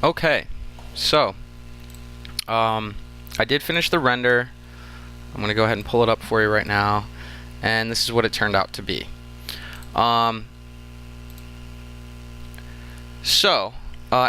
Okay, so I did finish the render. I'm going to go ahead and pull it up for you right now, and this is what it turned out to be.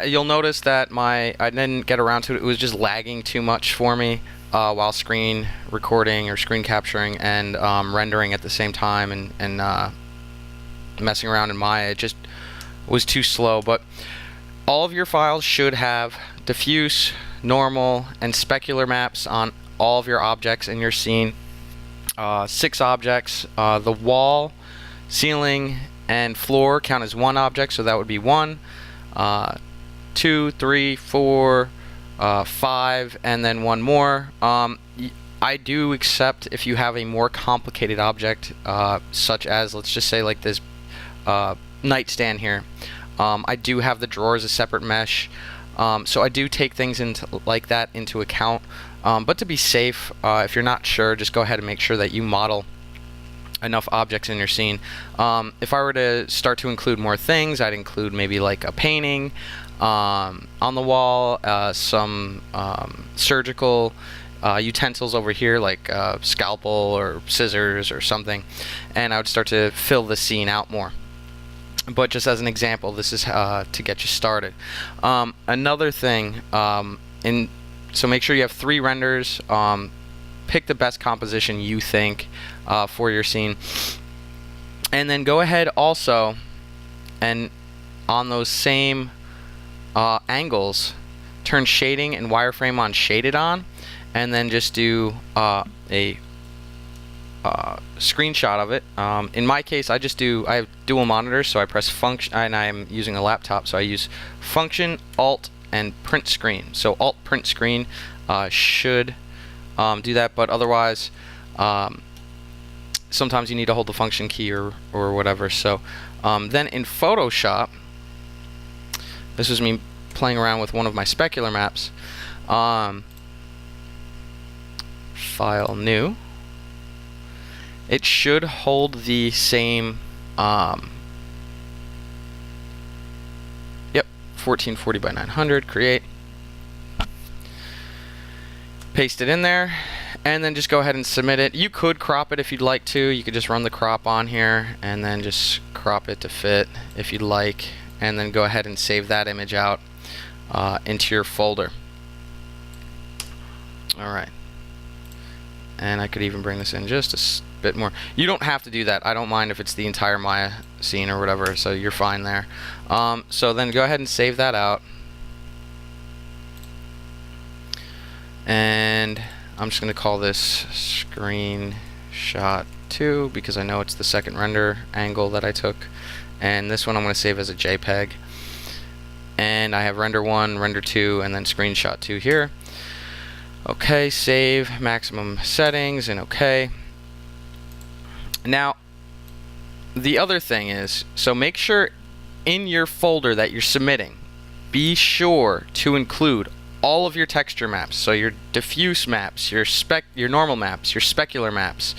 You'll notice that I didn't get around to it. It was just lagging too much for me while screen recording or screen capturing and rendering at the same time, and messing around in Maya. It just was too slow. But all of your files should have diffuse, normal, and specular maps on all of your objects in your scene. 6 objects. The wall, ceiling, and floor count as 1 object, so that would be 1, 2, 3, 4, 5, and then 1 more. I do accept if you have a more complicated object, such as, let's just say, like this nightstand here. I do have the drawer as a separate mesh, so I do take things like that into account. But to be safe, if you're not sure, just go ahead and make sure that you model enough objects in your scene. If I were to start to include more things, I'd include maybe like a painting on the wall, some surgical utensils over here, like a scalpel or scissors or something, and I would start to fill the scene out more. But just as an example, this is to get you started. Another thing, so make sure you have 3 renders. Pick the best composition you think for your scene, and then go ahead also and on those same angles, turn shading and wireframe on shaded on, and then just do a screenshot of it. In my case, I have dual monitors, so I press function, and I'm using a laptop, so I use function, alt, and print screen. So alt print screen should do that, but otherwise sometimes you need to hold the function key or whatever. So then in Photoshop, this was me playing around with one of my specular maps. File new. It should hold the same 1440 by 900, create, paste it in there, and then just go ahead and submit it. You could crop it if you'd like to. You could just run the crop on here and then just crop it to fit if you'd like, and then go ahead and save that image out into your folder. Alright, and I could even bring this in just a bit more. You don't have to do that. I don't mind if it's the entire Maya scene or whatever, so you're fine there. So then go ahead and save that out, and I'm just going to call this screenshot 2 because I know it's the second render angle that I took, and this one I'm going to save as a JPEG, and I have render 1, render 2, and then screenshot 2 here. Okay, save, maximum settings, and okay. Now, the other thing is, so make sure in your folder that you're submitting, be sure to include all of your texture maps, so your diffuse maps, your normal maps, your specular maps,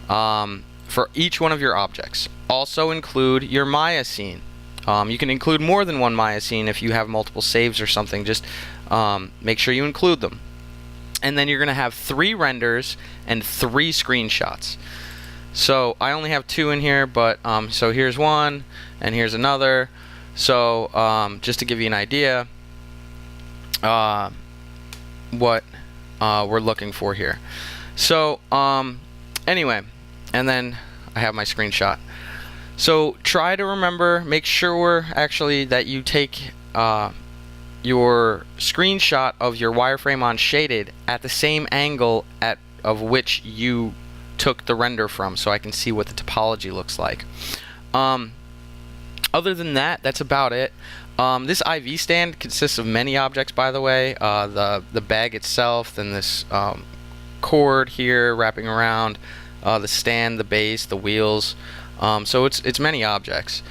for each one of your objects. Also include your Maya scene. You can include more than one Maya scene if you have multiple saves or something. Just make sure you include them. And then you're going to have 3 renders and 3 screenshots. So I only have 2 in here, but so here's one and here's another. So just to give you an idea what we're looking for here. So anyway, and then I have my screenshot. So try to remember, make sure actually that you take your screenshot of your wireframe on shaded at the same angle of which you took the render from, so I can see what the topology looks like. Other than that, that's about it. This IV stand consists of many objects, by the way. The bag itself, then this cord here wrapping around, the stand, the base, the wheels. So it's many objects.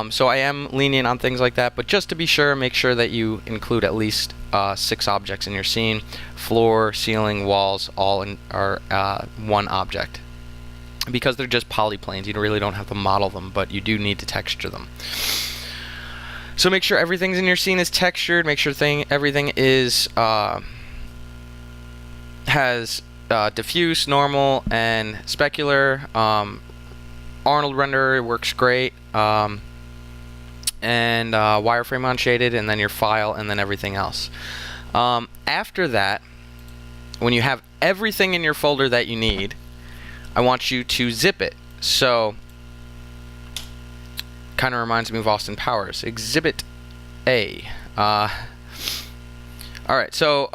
So I am lenient on things like that, but just to be sure, make sure that you include at least 6 objects in your scene. Floor, ceiling, walls, all are 1 object. Because they're just polyplanes, you really don't have to model them, but you do need to texture them. So make sure everything's in your scene is textured. Make sure everything is has diffuse, normal, and specular. Arnold renderer works great. And wireframe unshaded, and then your file, and then everything else. After that, when you have everything in your folder that you need, I want you to zip it. So, kind of reminds me of Austin Powers. Exhibit A. Alright, so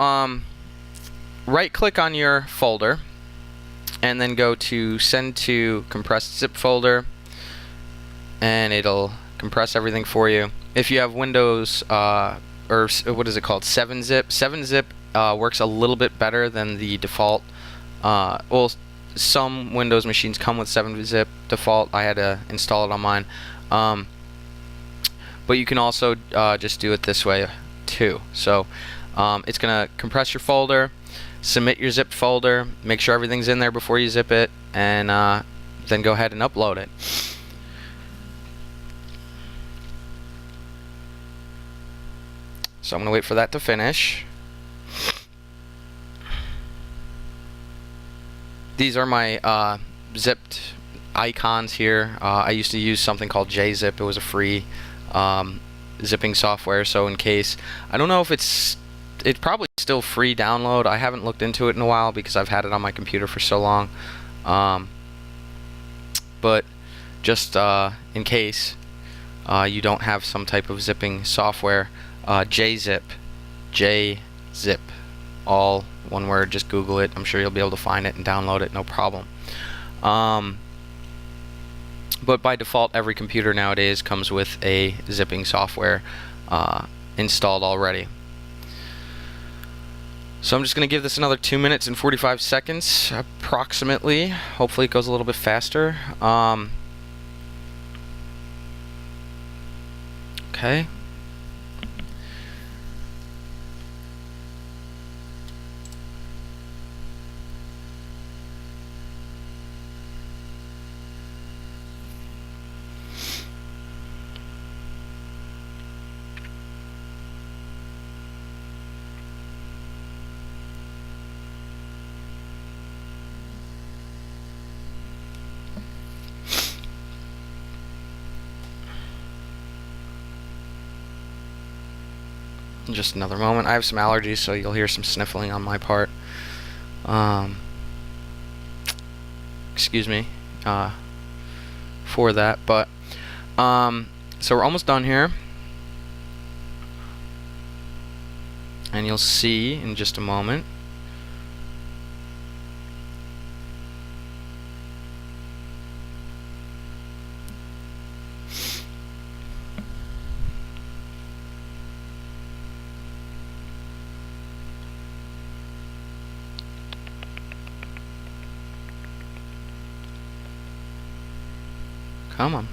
right click on your folder and then go to send to compressed zip folder, and it'll compress everything for you. If you have Windows or what is it called, 7-zip. 7-zip works a little bit better than the default. Well, some Windows machines come with 7-zip default. I had to install it on mine. But you can also just do it this way too. So it's gonna compress your folder, submit your zipped folder, make sure everything's in there before you zip it, and then go ahead and upload it. So I'm gonna wait for that to finish. These are my zipped icons here. I used to use something called JZip. It was a free zipping software, so in case, I don't know if it's probably still free download. I haven't looked into it in a while because I've had it on my computer for so long. But just in case you don't have some type of zipping software, JZip, all one word, just Google it. I'm sure you'll be able to find it and download it, no problem. But by default, every computer nowadays comes with a zipping software installed already. So I'm just going to give this another 2 minutes and 45 seconds approximately. Hopefully it goes a little bit faster. Okay. Just another moment. I have some allergies, so you'll hear some sniffling on my part. Excuse me for that, but so we're almost done here, and you'll see in just a moment. Come on.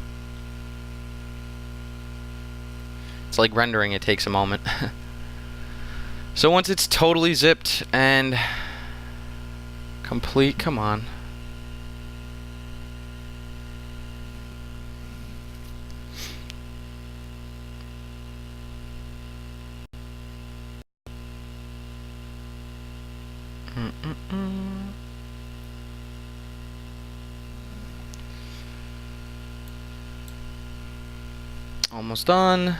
It's like rendering, it takes a moment. So once it's totally zipped and complete, come on. Almost done.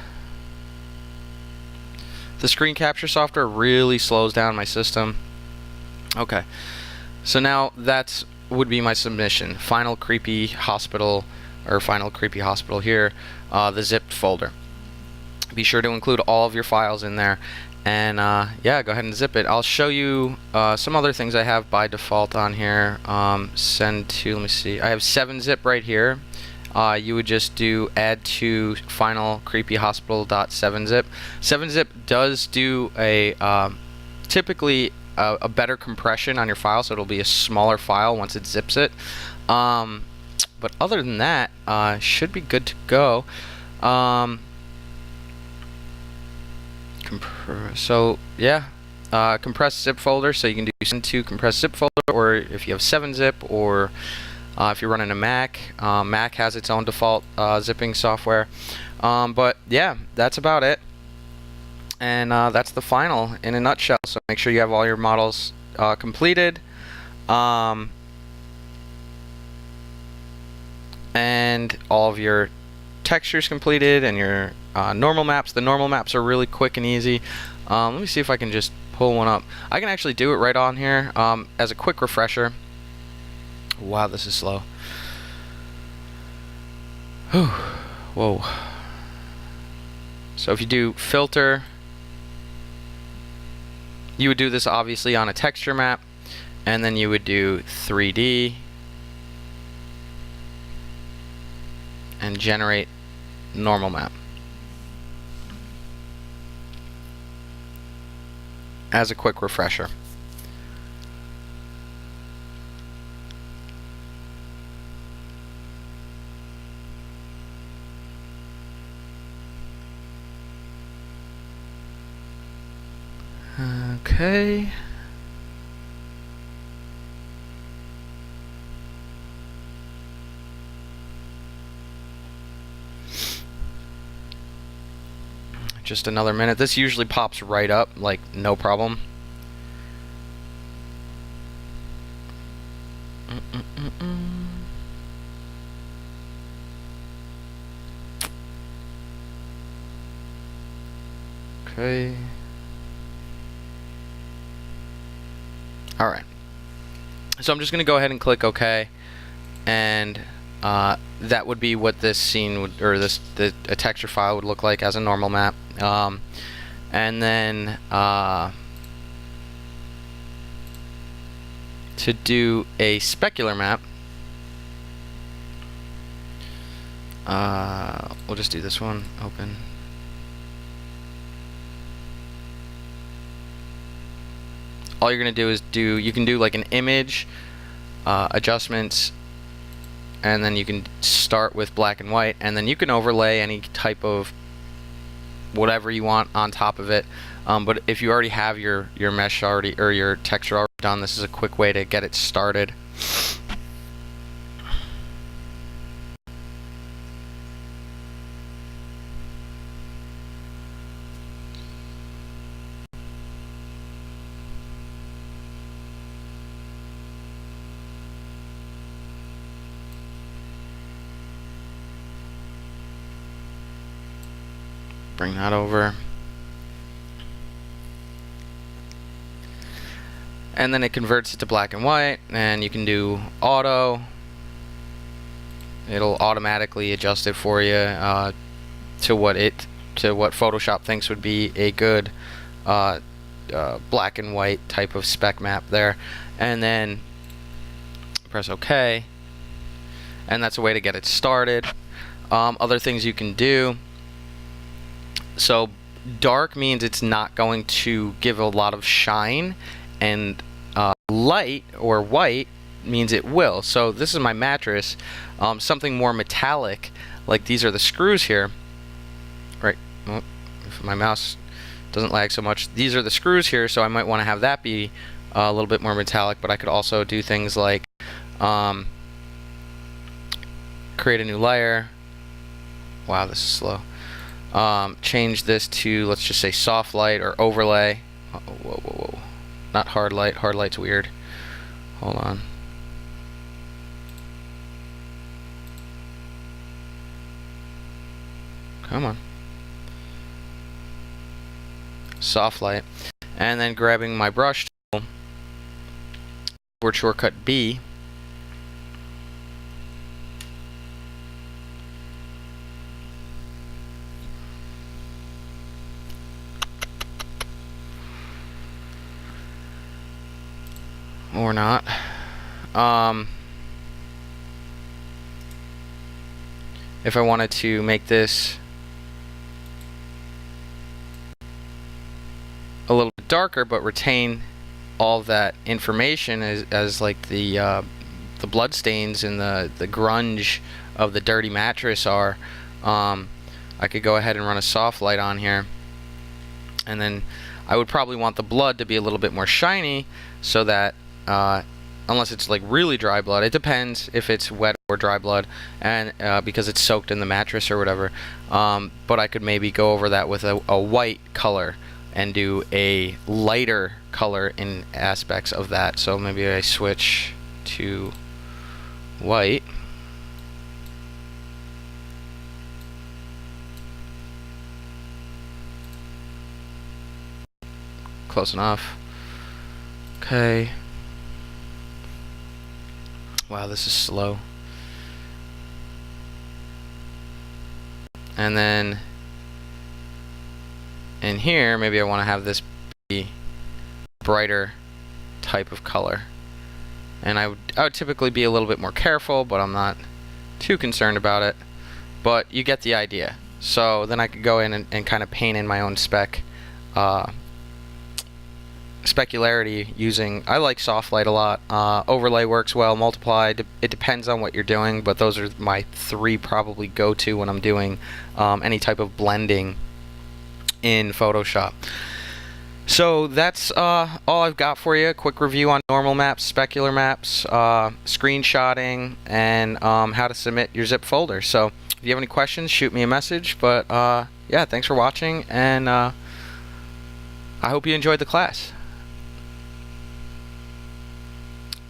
The screen capture software really slows down my system. Okay, so now that would be my submission. Final Creepy Hospital, or Final Creepy Hospital here, the zipped folder. Be sure to include all of your files in there, and yeah, go ahead and zip it. I'll show you some other things I have by default on here. Send to, let me see, I have 7-zip right here. You would just do add to final creepy hospital.7-zip. 7-zip does do a typically a better compression on your file, so it'll be a smaller file once it zips it. But other than that, should be good to go. So yeah, compressed zip folder. So you can do send to compressed zip folder, or if you have 7-zip, or if you're running a Mac, Mac has its own default zipping software. But yeah, that's about it. And that's the final in a nutshell. So make sure you have all your models completed. And all of your textures completed and your normal maps. The normal maps are really quick and easy. Let me see if I can just pull one up. I can actually do it right on here as a quick refresher. Wow, this is slow. Whew. Whoa. So if you do filter, you would do this obviously on a texture map, and then you would do 3D and generate normal map as a quick refresher. Okay. Just another minute. This usually pops right up, like no problem. Okay. Alright. So I'm just going to go ahead and click OK. And that would be what this scene would, or a texture file would look like as a normal map. And then to do a specular map, we'll just do this one. Open. All you're gonna do is you can do like an image, adjustments, and then you can start with black and white, and then you can overlay any type of whatever you want on top of it. But if you already have your mesh already, or your texture already done, this is a quick way to get it started. Bring that over. And then it converts it to black and white, and you can do auto. It'll automatically adjust it for you to what Photoshop thinks would be a good black and white type of spec map there. And then press OK, and that's a way to get it started. Other things you can do. So dark means it's not going to give a lot of shine, and light or white means it will. So this is my mattress. Something more metallic, like these are the screws here. Right, oh, if my mouse doesn't lag so much. These are the screws here, so I might want to have that be a little bit more metallic, but I could also do things like create a new layer. Wow, this is slow. Change this to, let's just say, soft light or overlay. Whoa. Not hard light. Hard light's weird. Hold on. Come on. Soft light. And then grabbing my brush tool, keyboard shortcut B. Or not. If I wanted to make this a little bit darker but retain all that information as like the blood stains and the grunge of the dirty mattress are, I could go ahead and run a soft light on here, and then I would probably want the blood to be a little bit more shiny, so that unless it's like really dry blood. It depends if it's wet or dry blood, and because it's soaked in the mattress or whatever. But I could maybe go over that with a white color and do a lighter color in aspects of that. So maybe I switch to white. Close enough. Okay. Wow, this is slow. And then in here, maybe I want to have this be brighter type of color. And I would typically be a little bit more careful, but I'm not too concerned about it. But you get the idea. So then I could go in and kind of paint in my own specularity using, I like soft light a lot. Overlay works well, multiply, it depends on what you're doing, but those are my three probably go-to when I'm doing any type of blending in Photoshop. So that's all I've got for you. A quick review on normal maps, specular maps, screenshotting, and how to submit your zip folder. So if you have any questions, shoot me a message. But yeah, thanks for watching, and I hope you enjoyed the class.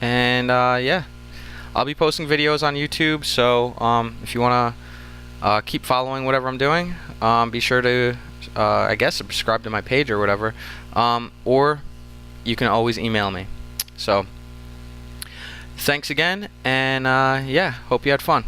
And yeah, I'll be posting videos on YouTube, so if you want to keep following whatever I'm doing, be sure to, I guess, subscribe to my page or whatever, or you can always email me. So thanks again, and yeah, hope you had fun.